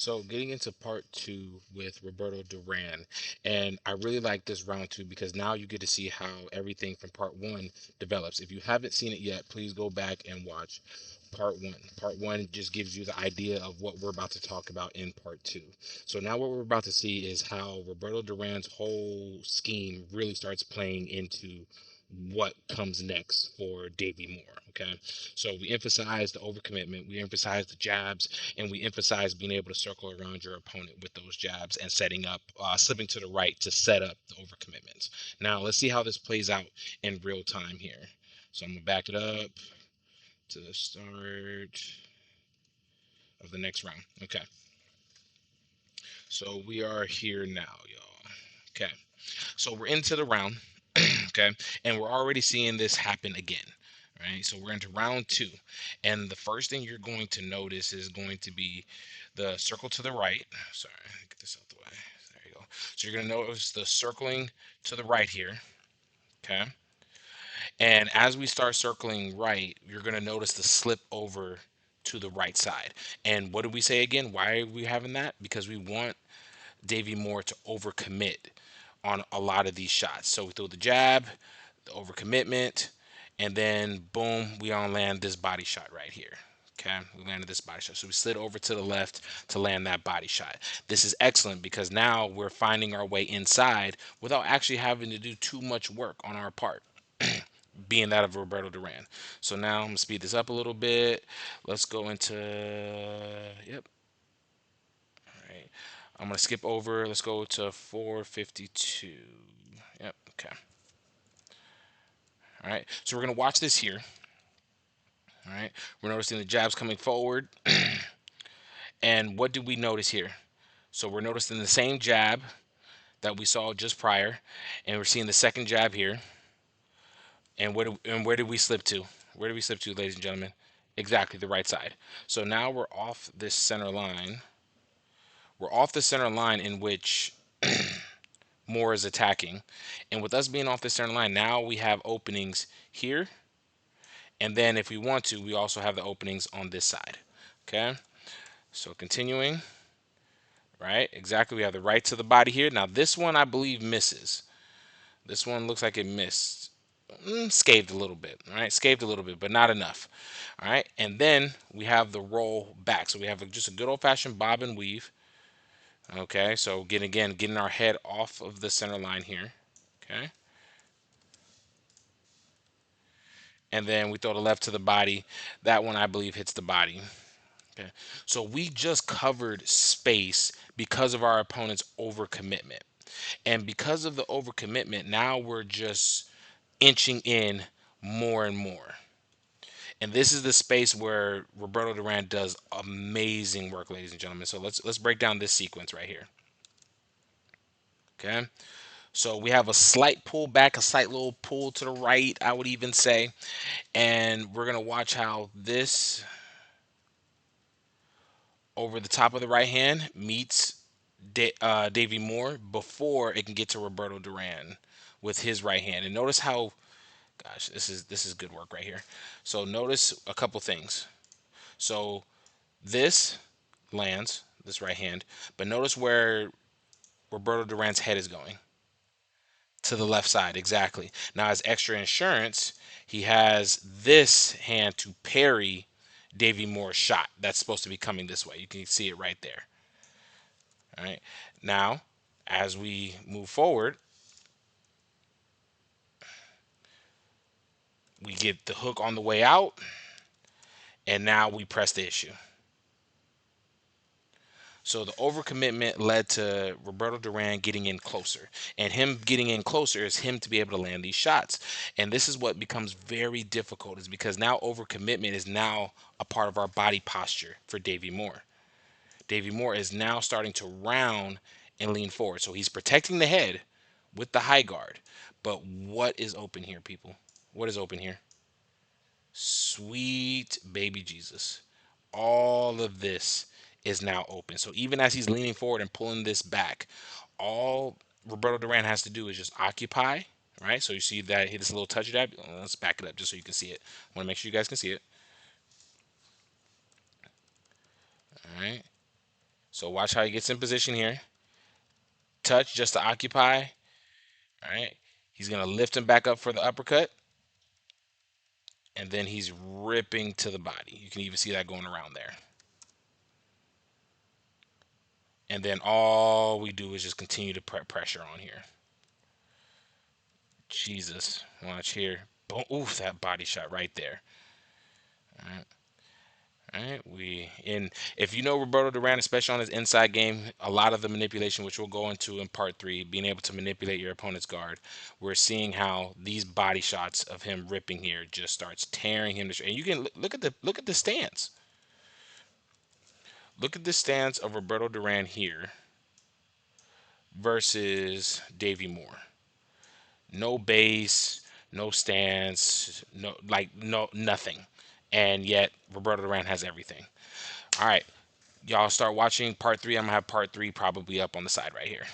So getting into part two with Roberto Duran, and I really like this round two because now you get to see how everything from part one develops. If you haven't seen it yet, please go back and watch part one. Part one just gives you the idea of what we're about to talk about in part two. So now what we're about to see is how Roberto Duran's whole scheme really starts playing into what comes next for Davy Moore. Okay, so we emphasize the overcommitment, we emphasize the jabs, and we emphasize being able to circle around your opponent with those jabs and setting up, slipping to the right to set up the overcommitments. Now let's see how this plays out in real time here. So I'm gonna back it up to the start of the next round. Okay, so we are here now, y'all. Okay, so we're into the round. Okay, and we're already seeing this happen again. Right, so we're into round two, and the first thing you're going to notice is going to be the circle to the right. Sorry, get this out the way. There you go. So you're going to notice the circling to the right here. Okay, and as we start circling right, you're going to notice the slip over to the right side. And what did we say again? Why are we having that? Because we want Davy Moore to overcommit on a lot of these shots. So we throw the jab, the overcommitment, and then boom, we on land this body shot right here. Okay, we landed this body shot. So we slid over to the left to land that body shot. This is excellent because now we're finding our way inside without actually having to do too much work on our part, being that of Roberto Duran. So now I'm gonna speed this up a little bit. Let's go into, yep, all right. I'm gonna skip over. Let's go to 452. Yep. Okay. All right. So we're gonna watch this here. All right. We're noticing the jabs coming forward, and what did we notice here? So we're noticing the same jab that we saw just prior, and we're seeing the second jab here. And where did we slip to? Where did we slip to, ladies and gentlemen? Exactly the right side. So now we're off this center line. We're off the center line in which Moore is attacking. And with us being off the center line, now we have openings here. And then if we want to, we also have the openings on this side. Okay. So continuing, right? Exactly. We have the right to the body here. Now this one I believe misses. This one looks like it missed. Scathed a little bit. All right. Scathed a little bit, but not enough. All right. And then we have the roll back. So we have just a good old fashioned bob and weave. Okay. So getting our head off of the center line here. Okay. And then we throw the left to the body. That one I believe hits the body. Okay. So we just covered space because of our opponent's overcommitment. And because of the overcommitment, now we're just inching in more and more. And this is the space where Roberto Duran does amazing work, ladies and gentlemen. So let's break down this sequence right here. Okay. So we have a slight pull back, a slight little pull to the right, I would even say. And we're gonna watch how this over the top of the right hand meets Davy Moore before it can get to Roberto Duran with his right hand. And notice how, gosh, this is good work right here. So notice a couple things. So this lands this right hand, but notice where Roberto Duran's head is going to the left side exactly. Now as extra insurance, he has this hand to parry Davy Moore's shot that's supposed to be coming this way. You can see it right there. All right. Now, as we move forward, we get the hook on the way out, and now we press the issue. So the overcommitment led to Roberto Duran getting in closer. And him getting in closer is him to be able to land these shots. And this is what becomes very difficult is because now overcommitment is now a part of our body posture for Davy Moore. Davy Moore is now starting to round and lean forward. So he's protecting the head with the high guard. But what is open here, people? What is open here? Sweet baby Jesus. All of this is now open. So even as he's leaning forward and pulling this back, all Roberto Duran has to do is just occupy, right? So you see that hit this little touch jab. Let's back it up just so you can see it. I want to make sure you guys can see it. All right. So watch how he gets in position here. Touch just to occupy. All right. He's going to lift him back up for the uppercut. And then he's ripping to the body. You can even see that going around there. And then all we do is just continue to put pressure on here. Jesus. Watch here. Boom. Oof, that body shot right there. All right. All right, if you know Roberto Duran, especially on his inside game, a lot of the manipulation, which we'll go into in part three, being able to manipulate your opponent's guard, we're seeing how these body shots of him ripping here just starts tearing him to. And you can look at the stance. Look at the stance of Roberto Duran here versus Davy Moore. No base, no stance, no nothing, and yet Roberto Duran has everything. All right, y'all start watching part three. I'm gonna have part three probably up on the side right here.